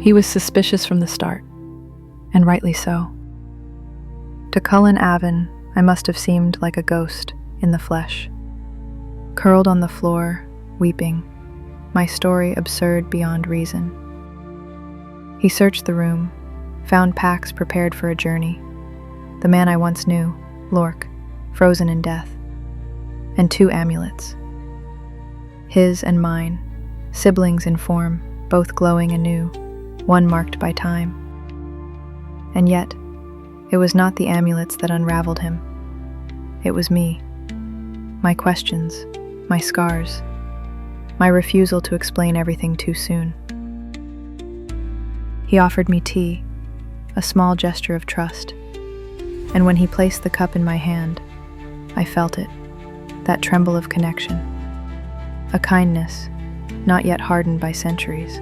He was suspicious from the start, and rightly so. To Cullen Aven, I must have seemed like a ghost in the flesh. Curled on the floor, weeping, my story absurd beyond reason. He searched the room, found packs prepared for a journey. The man I once knew, Lork, frozen in death, and 2 amulets. His and mine, siblings in form, both glowing anew, one marked by time. And yet, it was not the amulets that unraveled him. It was me. My questions, my scars, my refusal to explain everything too soon. He offered me tea, a small gesture of trust, and when he placed the cup in my hand, I felt it, that tremble of connection, a kindness not yet hardened by centuries.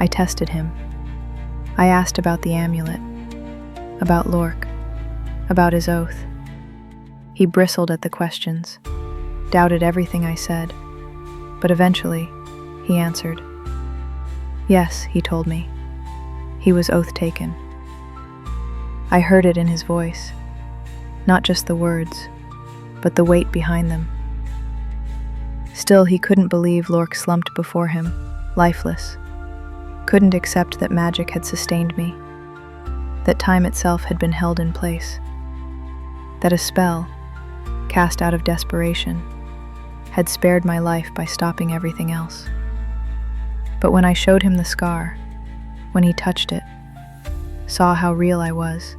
I tested him. I asked about the amulet, about Lork, about his oath. He bristled at the questions, doubted everything I said, but eventually, he answered. Yes, he told me. He was oath-taken. I heard it in his voice, not just the words, but the weight behind them. Still, he couldn't believe Lork slumped before him, lifeless. Couldn't accept that magic had sustained me, that time itself had been held in place, that a spell, cast out of desperation, had spared my life by stopping everything else. But when I showed him the scar, when he touched it, saw how real I was,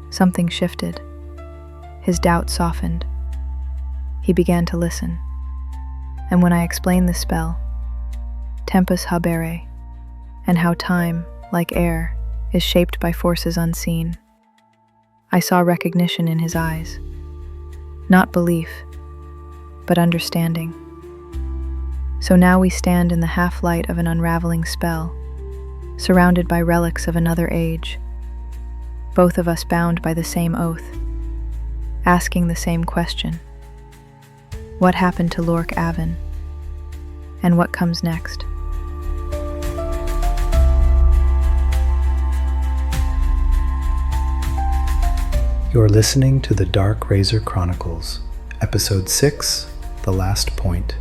something shifted. His doubt softened. He began to listen. And when I explained the spell, Tempus Habere, and how time, like air, is shaped by forces unseen, I saw recognition in his eyes. Not belief, but understanding. So now we stand in the half-light of an unraveling spell, surrounded by relics of another age, both of us bound by the same oath, asking the same question. What happened to Lork Aven? And what comes next? You're listening to the Dark Razor Chronicles, Episode 6, The Last Point.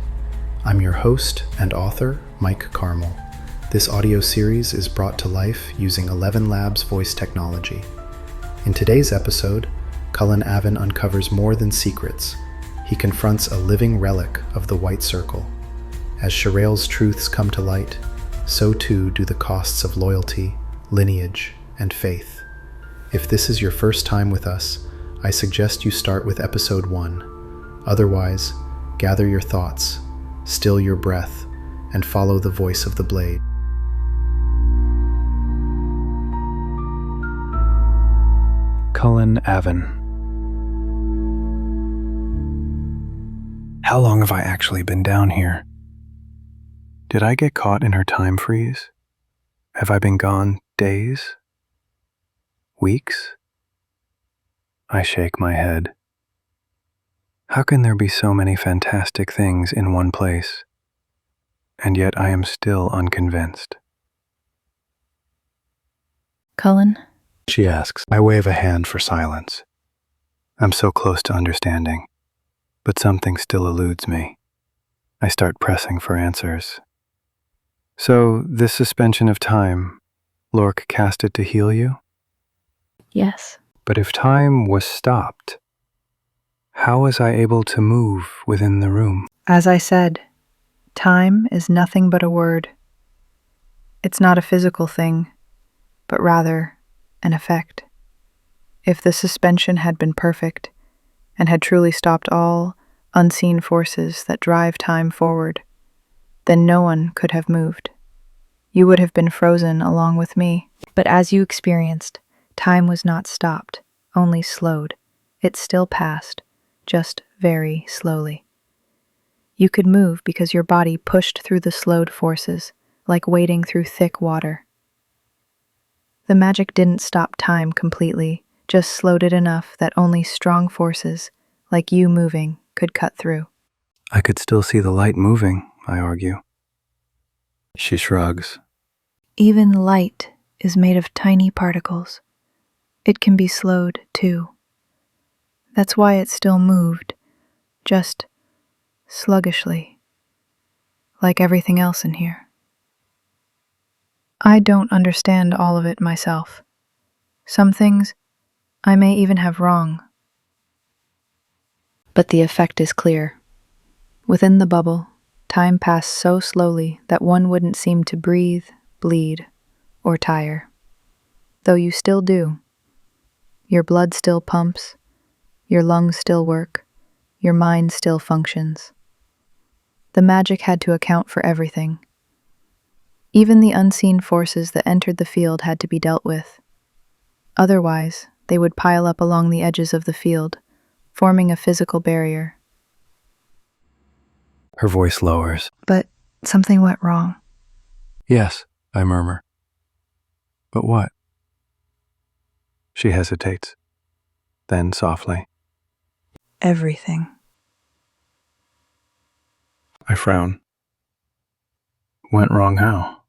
I'm your host and author, Mike Carmel. This audio series is brought to life using 11 Labs voice technology. In today's episode, Cullen Aven uncovers more than secrets. He confronts a living relic of the White Circle. As Sharael's truths come to light, so too do the costs of loyalty, lineage, and faith. If this is your first time with us, I suggest you start with Episode 1. Otherwise, gather your thoughts, still your breath, and follow the voice of the blade. Cullen Aven. How long have I actually been down here? Did I get caught in her time freeze? Have I been gone days? Weeks? I shake my head. How can there be so many fantastic things in one place? And yet I am still unconvinced. Cullen? She asks. I wave a hand for silence. I'm so close to understanding, but something still eludes me. I start pressing for answers. So, this suspension of time, Lork cast it to heal you? Yes. But if time was stopped, how was I able to move within the room? As I said, time is nothing but a word. It's not a physical thing, but rather an effect. If the suspension had been perfect and had truly stopped all unseen forces that drive time forward, then no one could have moved. You would have been frozen along with me. But as you experienced, time was not stopped, only slowed. It still passed, just very slowly. You could move because your body pushed through the slowed forces, like wading through thick water. The magic didn't stop time completely, just slowed it enough that only strong forces, like you moving, could cut through. I could still see the light moving, I argue. She shrugs. Even light is made of tiny particles. It can be slowed, too. That's why it still moved, just sluggishly, like everything else in here. I don't understand all of it myself. Some things I may even have wrong. But the effect is clear. Within the bubble, time passed so slowly that one wouldn't seem to breathe, bleed, or tire. Though you still do. Your blood still pumps, your lungs still work, your mind still functions. The magic had to account for everything. Even the unseen forces that entered the field had to be dealt with. Otherwise, they would pile up along the edges of the field, forming a physical barrier. Her voice lowers. But something went wrong. Yes, I murmur. But what? She hesitates. Then softly. Everything. I frown. Went wrong how?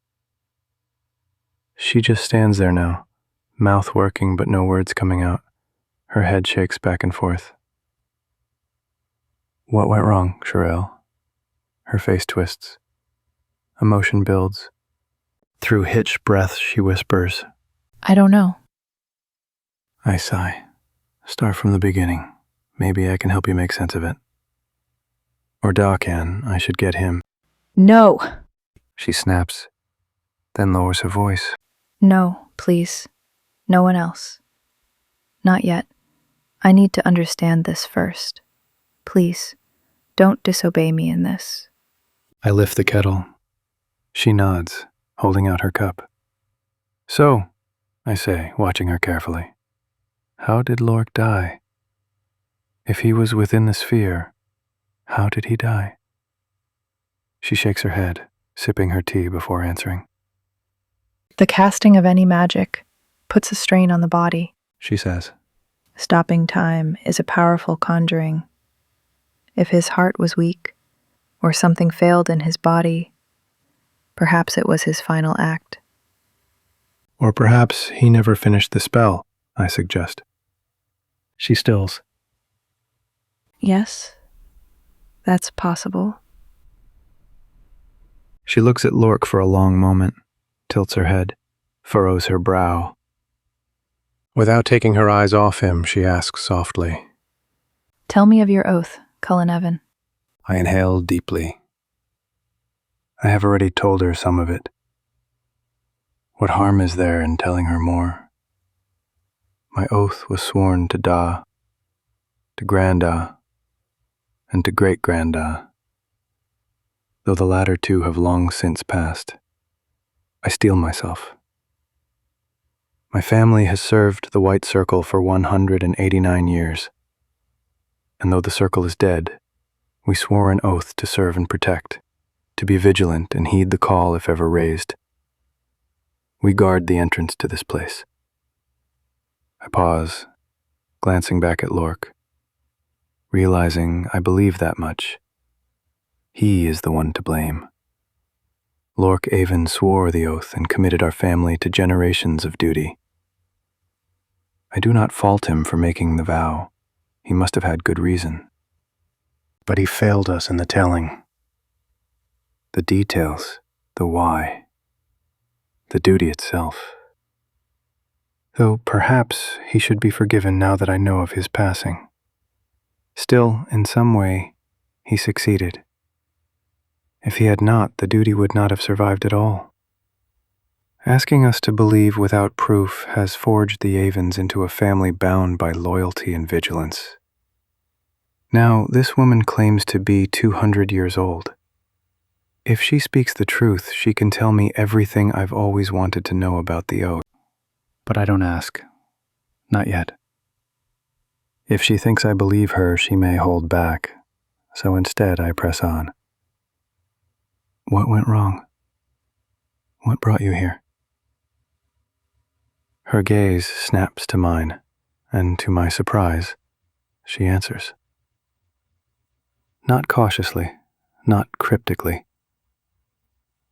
She just stands there now, mouth working but no words coming out. Her head shakes back and forth. What went wrong, Sharael? Her face twists. Emotion builds. Through hitched breaths, she whispers. I don't know. I sigh. Start from the beginning. Maybe I can help you make sense of it. Or Da can. I should get him. No! She snaps, then lowers her voice. No, please. No one else. Not yet. I need to understand this first. Please, don't disobey me in this. I lift the kettle. She nods, holding out her cup. So, I say, watching her carefully, how did Lork die? If he was within the sphere, how did he die? She shakes her head, sipping her tea before answering. The casting of any magic puts a strain on the body. She says. Stopping time is a powerful conjuring. If his heart was weak, or something failed in his body, perhaps it was his final act. Or perhaps he never finished the spell, I suggest. She stills. Yes, that's possible. She looks at Lork for a long moment, tilts her head, furrows her brow. Without taking her eyes off him, she asks softly. Tell me of your oath, Cullen Aven. I inhale deeply. I have already told her some of it. What harm is there in telling her more? My oath was sworn to Da, to Granda, and to Great-Granda. Though the latter two have long since passed, I steel myself. My family has served the White Circle for 189 years, and though the Circle is dead, we swore an oath to serve and protect, to be vigilant and heed the call if ever raised. We guard the entrance to this place. I pause, glancing back at Lork, realizing I believe that much. He is the one to blame. Lork Aven swore the oath and committed our family to generations of duty. I do not fault him for making the vow. He must have had good reason. But he failed us in the telling. The details, the why, the duty itself. Though perhaps he should be forgiven now that I know of his passing. Still, in some way, he succeeded. If he had not, the duty would not have survived at all. Asking us to believe without proof has forged the Avens into a family bound by loyalty and vigilance. Now, this woman claims to be 200 years old. If she speaks the truth, she can tell me everything I've always wanted to know about the oath. But I don't ask. Not yet. If she thinks I believe her, she may hold back. So instead, I press on. What went wrong? What brought you here? Her gaze snaps to mine, and to my surprise, she answers. Not cautiously, not cryptically,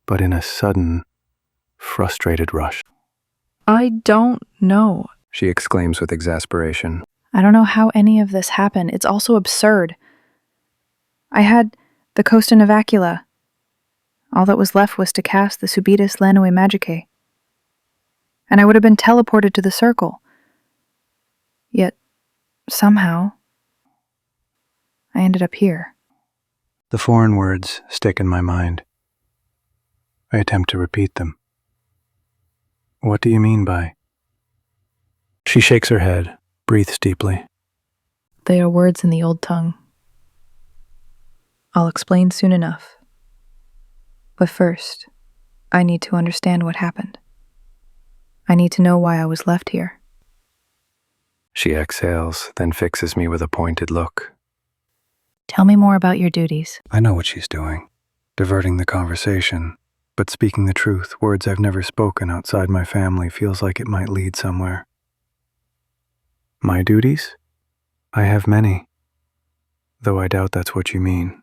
but in a sudden, frustrated rush. I don't know. She exclaims with exasperation. I don't know how any of this happened. It's also absurd. I had the Costa Novacula. All that was left was to cast the Subitus Lanoe Magicae. And I would have been teleported to the circle. Yet, somehow, I ended up here. The foreign words stick in my mind. I attempt to repeat them. What do you mean by? She shakes her head, breathes deeply. They are words in the old tongue. I'll explain soon enough. But first, I need to understand what happened. I need to know why I was left here. She exhales, then fixes me with a pointed look. Tell me more about your duties. I know what she's doing, diverting the conversation, but speaking the truth, words I've never spoken outside my family, feels like it might lead somewhere. My duties? I have many, though I doubt that's what you mean.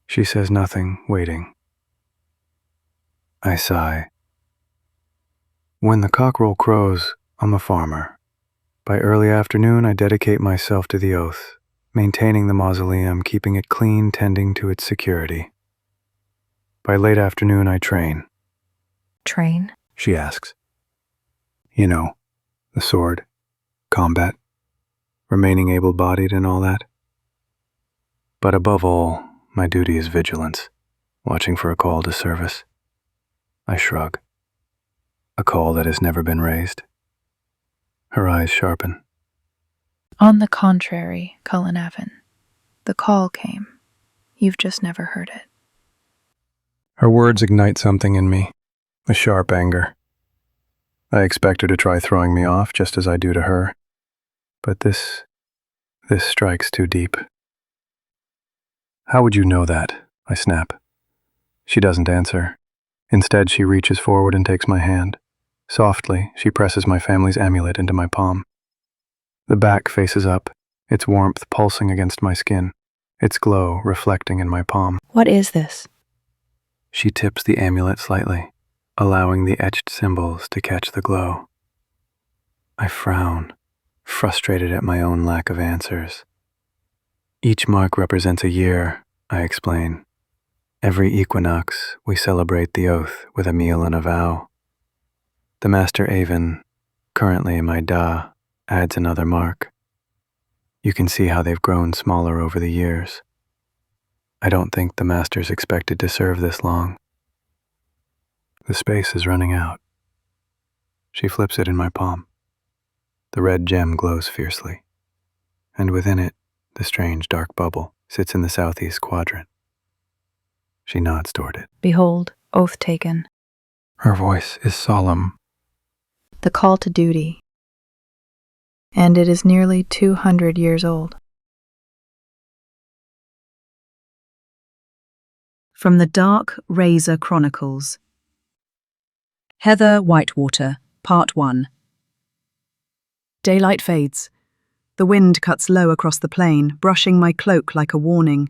She says nothing, waiting. I sigh. When the cockerel crows, I'm a farmer. By early afternoon, I dedicate myself to the oath, maintaining the mausoleum, keeping it clean, tending to its security. By late afternoon, I train. Train? She asks. You know, the sword, combat, remaining able-bodied and all that. But above all, my duty is vigilance, watching for a call to service. I shrug. A call that has never been raised. Her eyes sharpen. On the contrary, Cullen Aven, the call came. You've just never heard it. Her words ignite something in me, a sharp anger. I expect her to try throwing me off, just as I do to her. But this strikes too deep. How would you know that? I snap. She doesn't answer. Instead, she reaches forward and takes my hand. Softly, she presses my family's amulet into my palm. The back faces up, its warmth pulsing against my skin, its glow reflecting in my palm. What is this? She tips the amulet slightly, allowing the etched symbols to catch the glow. I frown, frustrated at my own lack of answers. Each mark represents a year, I explain. Every equinox, we celebrate the oath with a meal and a vow. The Master Aven, currently my Da, adds another mark. You can see how they've grown smaller over the years. I don't think the Master's expected to serve this long. The space is running out. She flips it in my palm. The red gem glows fiercely, and within it, the strange dark bubble sits in the southeast quadrant. She nods toward it. Behold, oath taken. Her voice is solemn. The call to duty. And it is nearly 200 years old. From the Dark Razor Chronicles. Heather Whitewater, Part 1. Daylight fades. The wind cuts low across the plain, brushing my cloak like a warning.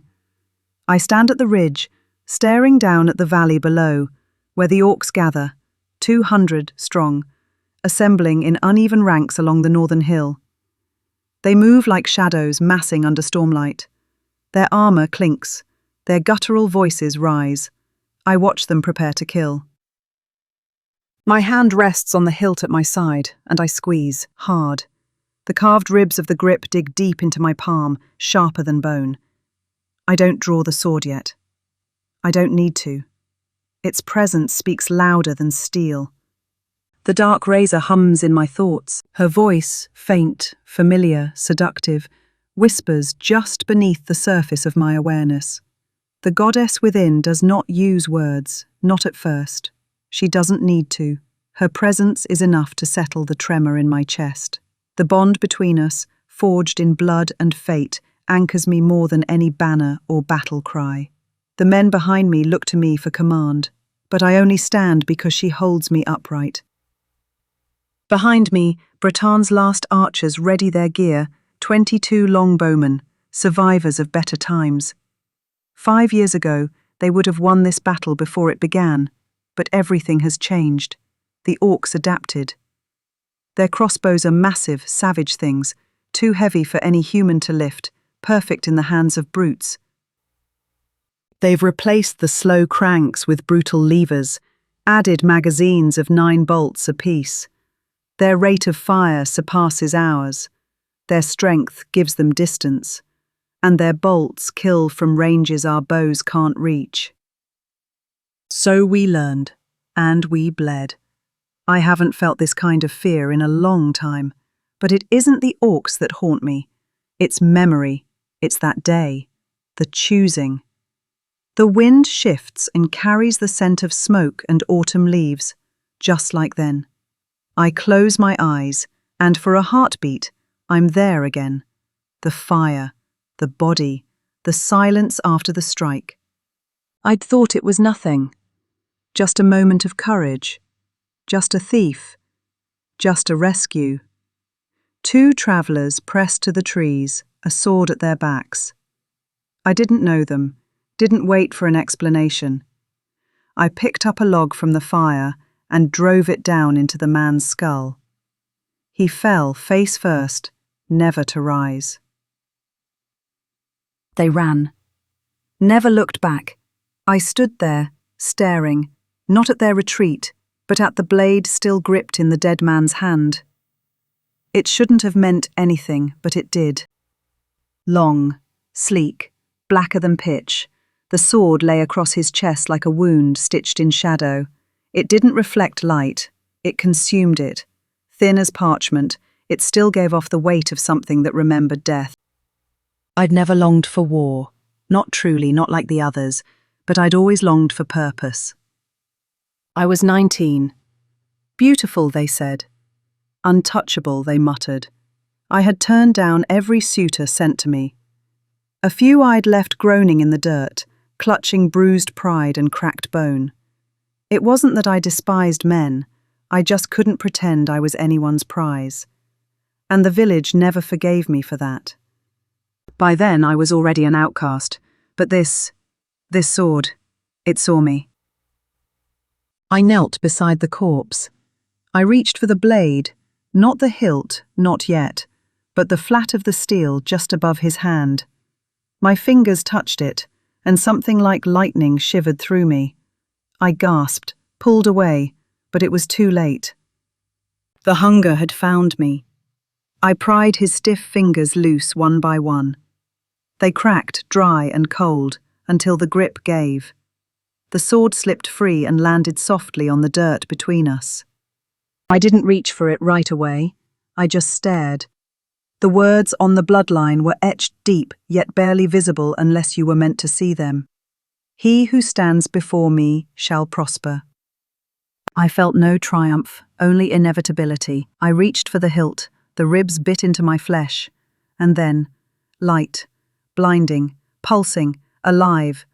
I stand at the ridge, staring down at the valley below, where the orcs gather, 200 strong, assembling in uneven ranks along the northern hill. They move like shadows massing under stormlight. Their armor clinks, their guttural voices rise. I watch them prepare to kill. My hand rests on the hilt at my side, and I squeeze, hard. The carved ribs of the grip dig deep into my palm, sharper than bone. I don't draw the sword yet. I don't need to. Its presence speaks louder than steel. The dark razor hums in my thoughts. Her voice, faint, familiar, seductive, whispers just beneath the surface of my awareness. The goddess within does not use words, not at first. She doesn't need to. Her presence is enough to settle the tremor in my chest. The bond between us, forged in blood and fate, anchors me more than any banner or battle cry. The men behind me look to me for command, but I only stand because she holds me upright. Behind me, Breton's last archers ready their gear, 22 longbowmen, survivors of better times. 5 years ago, they would have won this battle before it began, but everything has changed. The orcs adapted. Their crossbows are massive, savage things, too heavy for any human to lift, perfect in the hands of brutes. They've replaced the slow cranks with brutal levers, added magazines of 9 bolts apiece. Their rate of fire surpasses ours. Their strength gives them distance, and their bolts kill from ranges our bows can't reach. So we learned, and we bled. I haven't felt this kind of fear in a long time, but it isn't the orcs that haunt me. It's memory, it's that day, the choosing. The wind shifts and carries the scent of smoke and autumn leaves, just like then. I close my eyes, and for a heartbeat, I'm there again. The fire, the body, the silence after the strike. I'd thought it was nothing. Just a moment of courage. Just a thief. Just a rescue. 2 travellers pressed to the trees, a sword at their backs. I didn't know them, didn't wait for an explanation. I picked up a log from the fire and drove it down into the man's skull. He fell face first, never to rise. They ran. Never looked back. I stood there, staring, not at their retreat, but at the blade still gripped in the dead man's hand. It shouldn't have meant anything, but it did. Long, sleek, blacker than pitch, the sword lay across his chest like a wound stitched in shadow. It didn't reflect light, it consumed it. Thin as parchment, it still gave off the weight of something that remembered death. I'd never longed for war, not truly, not like the others, but I'd always longed for purpose. I was 19. Beautiful, they said. Untouchable, they muttered. I had turned down every suitor sent to me. A few I'd left groaning in the dirt, clutching bruised pride and cracked bone. It wasn't that I despised men, I just couldn't pretend I was anyone's prize. And the village never forgave me for that. By then I was already an outcast, but this sword, it saw me. I knelt beside the corpse. I reached for the blade, not the hilt, not yet, but the flat of the steel just above his hand. My fingers touched it, and something like lightning shivered through me. I gasped, pulled away, but it was too late. The hunger had found me. I pried his stiff fingers loose one by one. They cracked, dry and cold, until the grip gave. The sword slipped free and landed softly on the dirt between us. I didn't reach for it right away. I just stared. The words on the bloodline were etched deep, yet barely visible unless you were meant to see them. He who stands before me shall prosper. I felt no triumph, only inevitability. I reached for the hilt, the ribs bit into my flesh. And then, light, blinding, pulsing, alive.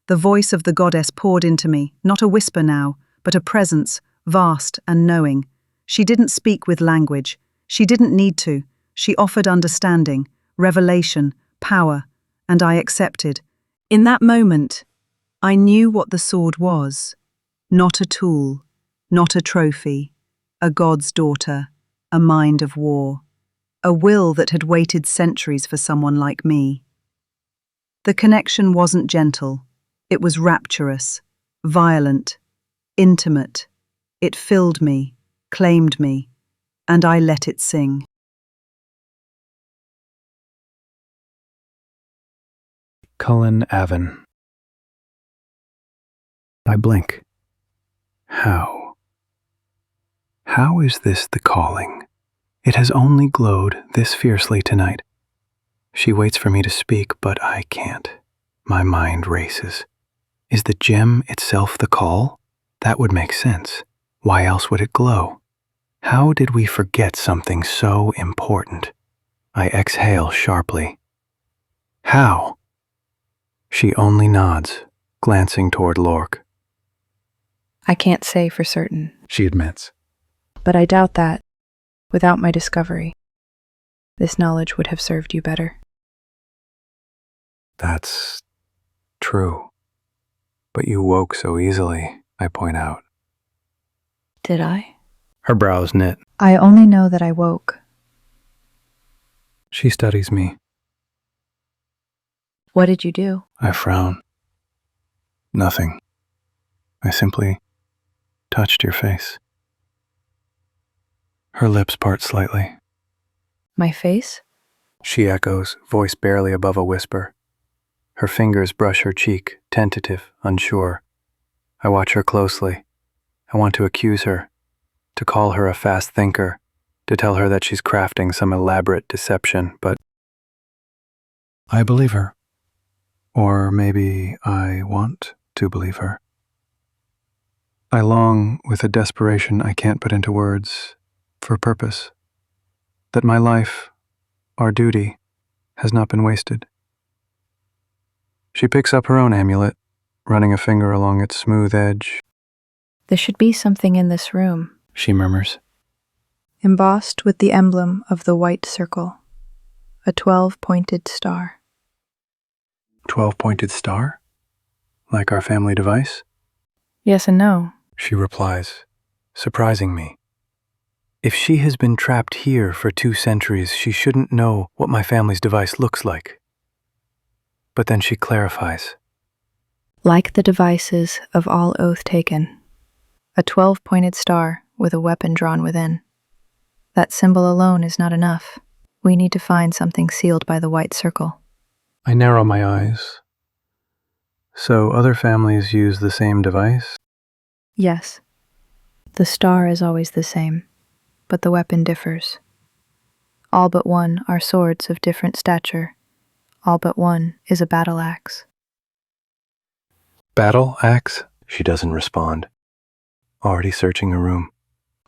The voice of the goddess poured into me, not a whisper now, but a presence, vast and knowing. She didn't speak with language. She didn't need to. She offered understanding, revelation, power, and I accepted. In that moment, I knew what the sword was. Not a tool, not a trophy, a god's daughter, a mind of war, a will that had waited centuries for someone like me. The connection wasn't gentle. It was rapturous, violent, intimate. It filled me, claimed me, and I let it sing. Cullen Aven. I blink. How? How is this the calling? It has only glowed this fiercely tonight. She waits for me to speak, but I can't. My mind races. Is the gem itself the call? That would make sense. Why else would it glow? How did we forget something so important? I exhale sharply. How? She only nods, glancing toward Lork. I can't say for certain, She admits. but I doubt that, without my discovery, this knowledge would have served you better. That's true. But you woke so easily, I point out. Did I? Her brows knit. I only know that I woke. She studies me. What did you do? I frown. Nothing. I simply touched your face. Her lips part slightly. My face? She echoes, voice barely above a whisper. Her fingers brush her cheek, tentative, unsure. I watch her closely. I want to accuse her, to call her a fast thinker, to tell her that she's crafting some elaborate deception, but I believe her. Or maybe I want to believe her. I long, with a desperation I can't put into words, for purpose. That my life, our duty, has not been wasted. She picks up her own amulet, running a finger along its smooth edge. There should be something in this room. She murmurs. Embossed with the emblem of the white circle, a 12-pointed star. 12-pointed star? Like our family device? Yes and no. She replies, surprising me. If she has been trapped here for 2 centuries, she shouldn't know what my family's device looks like. But then she clarifies. Like the devices of all oath taken, a 12-pointed star with a weapon drawn within. That symbol alone is not enough. We need to find something sealed by the white circle. I narrow my eyes. So other families use the same device? Yes. The star is always the same, but the weapon differs. All but one are swords of different stature. All but one is a battle axe. Battle axe? She doesn't respond. Already searching the room.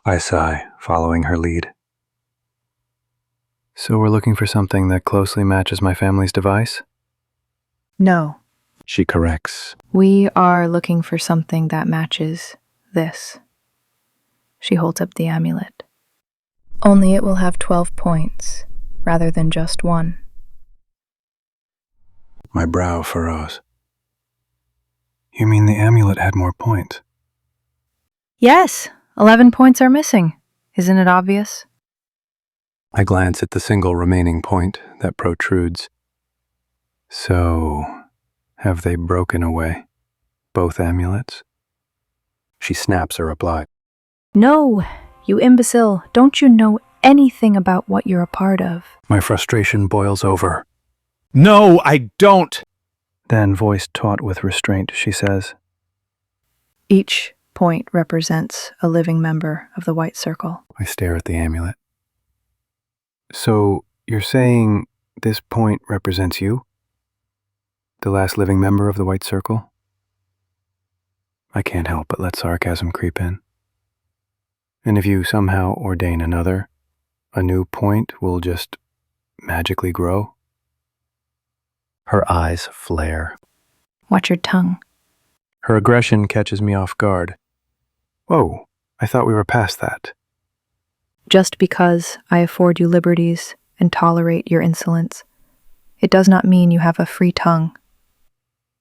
I sigh, following her lead. So we're looking for something that closely matches my family's device? No. She corrects. We are looking for something that matches this. She holds up the amulet. Only it will have 12 points, rather than just 1. My brow furrows. You mean the amulet had more points? Yes, 11 points are missing. Isn't it obvious? I glance at the single remaining point that protrudes. So, have they broken away? Both amulets? She snaps a reply. No, you imbecile. Don't you know anything about what you're a part of? My frustration boils over. No, I don't! Then, voice taut with restraint, she says. Each point represents a living member of the white circle. I stare at the amulet. So, you're saying this point represents you? The last living member of the white circle? I can't help but let sarcasm creep in. And if you somehow ordain another, a new point will just magically grow? Her eyes flare. Watch your tongue. Her aggression catches me off guard. Whoa, I thought we were past that. Just because I afford you liberties and tolerate your insolence, it does not mean you have a free tongue.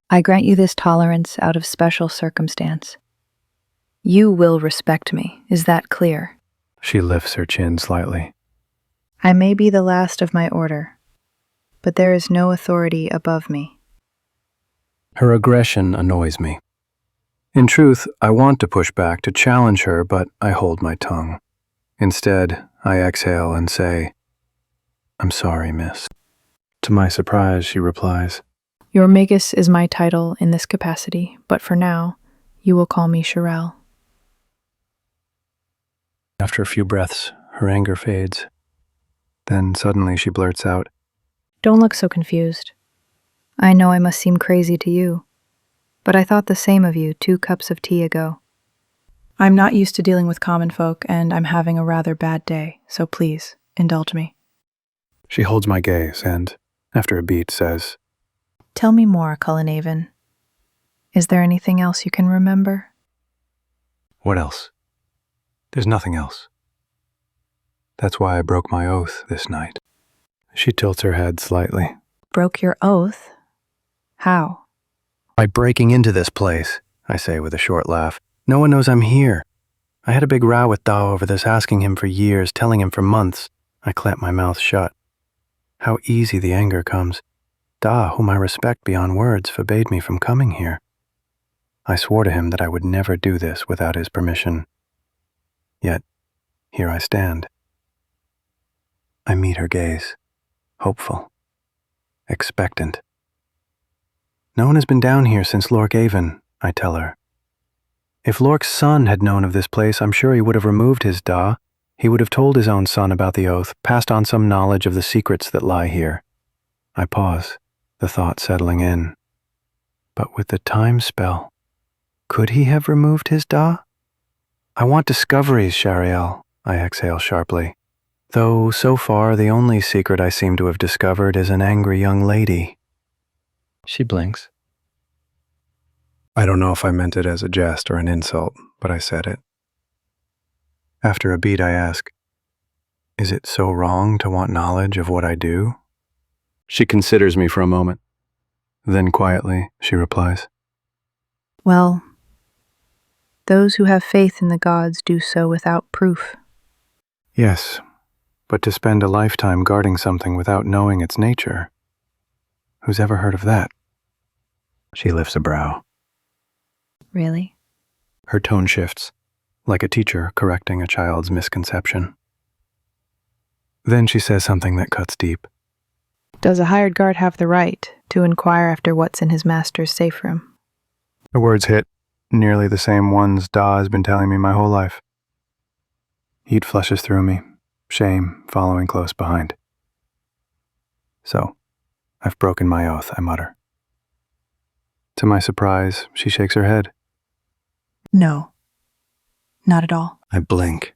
I grant you this tolerance out of special circumstance. You will respect me, is that clear? She lifts her chin slightly. I may be the last of my order, but there is no authority above me. Her aggression annoys me. In truth, I want to push back to challenge her, but I hold my tongue. Instead, I exhale and say, I'm sorry, miss. To my surprise, she replies, Your Magus is my title in this capacity, but for now, you will call me Sharael. After a few breaths, her anger fades. Then suddenly she blurts out, Don't look so confused. I know I must seem crazy to you, but I thought the same of you 2 cups of tea ago. I'm not used to dealing with common folk, and I'm having a rather bad day, so please, indulge me. She holds my gaze and, after a beat, says, Tell me more, Cullen Aven. Is there anything else you can remember? What else? There's nothing else. That's why I broke my oath this night. She tilts her head slightly. Broke your oath? How? By breaking into this place, I say with a short laugh. No one knows I'm here. I had a big row with Da over this, asking him for years, telling him for months. I clamped my mouth shut. How easy the anger comes. Da, whom I respect beyond words, forbade me from coming here. I swore to him that I would never do this without his permission. Yet, here I stand. I meet her gaze, hopeful, expectant. No one has been down here since Cullen Aven, I tell her. If Lork's son had known of this place, I'm sure he would have removed his Da. He would have told his own son about the oath, passed on some knowledge of the secrets that lie here. I pause, the thought settling in. But with the time spell, could he have removed his Da? I want discoveries, Sharael, I exhale sharply. Though, so far, the only secret I seem to have discovered is an angry young lady. She blinks. I don't know if I meant it as a jest or an insult, but I said it. After a beat, I ask, is it so wrong to want knowledge of what I do? She considers me for a moment. Then quietly, she replies, Well, those who have faith in the gods do so without proof. Yes, but to spend a lifetime guarding something without knowing its nature, who's ever heard of that? She lifts a brow. Really? Her tone shifts, like a teacher correcting a child's misconception. Then she says something that cuts deep. Does a hired guard have the right to inquire after what's in his master's safe room? Her words hit nearly the same ones Da has been telling me my whole life. Heat flushes through me, shame following close behind. So, I've broken my oath, I mutter. To my surprise, she shakes her head. No, not at all. I blink.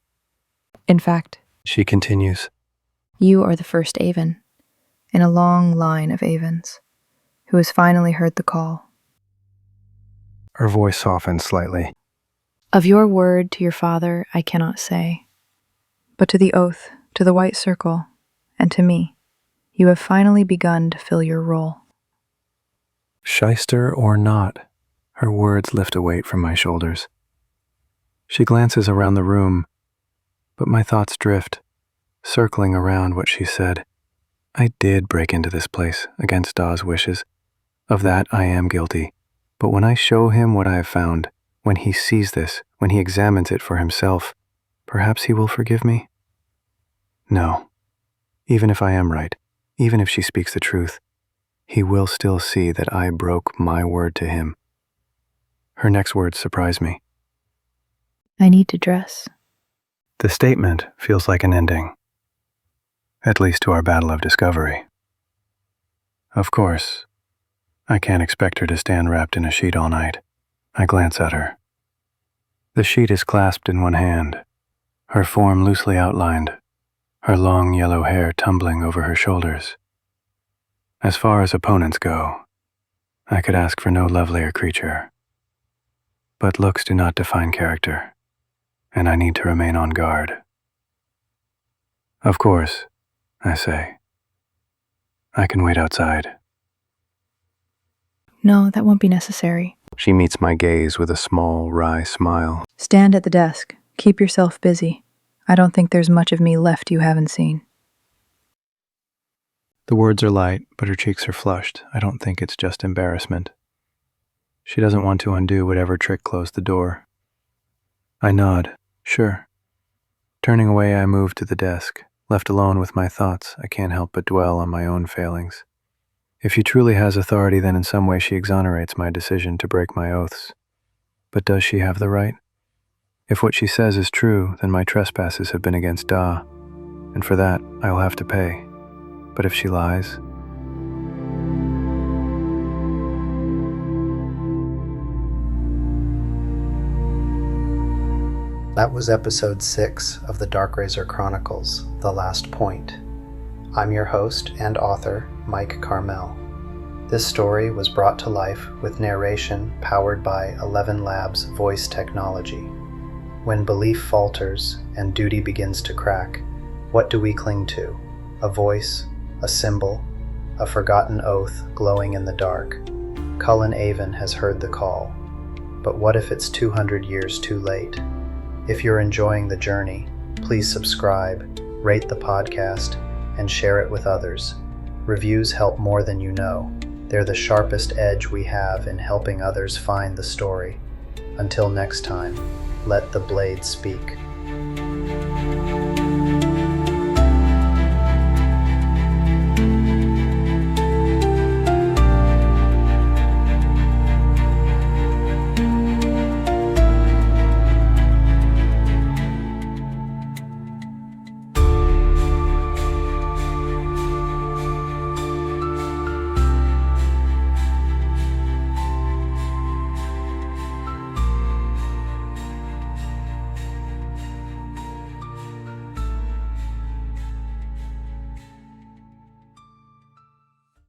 In fact, She continues. you are the first Aven, in a long line of Avens, who has finally heard the call. Her voice softens slightly. Of your word to your father I cannot say, but to the oath, to the white circle, and to me, you have finally begun to fill your role. Shyster or not, her words lift a weight from my shoulders. She glances around the room, but my thoughts drift, circling around what she said. I did break into this place against Da's wishes. Of that I am guilty. But when I show him what I have found, when he sees this, when he examines it for himself, perhaps he will forgive me? No. Even if I am right, even if she speaks the truth, he will still see that I broke my word to him. Her next words surprise me. I need to dress. The statement feels like an ending, at least to our battle of discovery. Of course, I can't expect her to stand wrapped in a sheet all night. I glance at her. The sheet is clasped in one hand, her form loosely outlined, her long yellow hair tumbling over her shoulders. As far as opponents go, I could ask for no lovelier creature. But looks do not define character, and I need to remain on guard. Of course, I say. I can wait outside. No, that won't be necessary. She meets my gaze with a small, wry smile. Stand at the desk. Keep yourself busy. I don't think there's much of me left you haven't seen. The words are light, but her cheeks are flushed. I don't think it's just embarrassment. She doesn't want to undo whatever trick closed the door. I nod, sure. Turning away, I move to the desk. Left alone with my thoughts, I can't help but dwell on my own failings. If she truly has authority, then in some way she exonerates my decision to break my oaths. But does she have the right? If what she says is true, then my trespasses have been against Da, and for that I'll have to pay. But if she lies, That was episode 6 of the Dark Razor Chronicles, The Last Point. I'm your host and author, Mike Carmel. This story was brought to life with narration powered by 11 Labs voice technology. When belief falters and duty begins to crack, what do we cling to? A voice, a symbol, a forgotten oath glowing in the dark. Cullen Aven has heard the call. But what if it's 200 years too late? If you're enjoying the journey, please subscribe, rate the podcast, and share it with others. Reviews help more than you know. They're the sharpest edge we have in helping others find the story. Until next time, let the blade speak.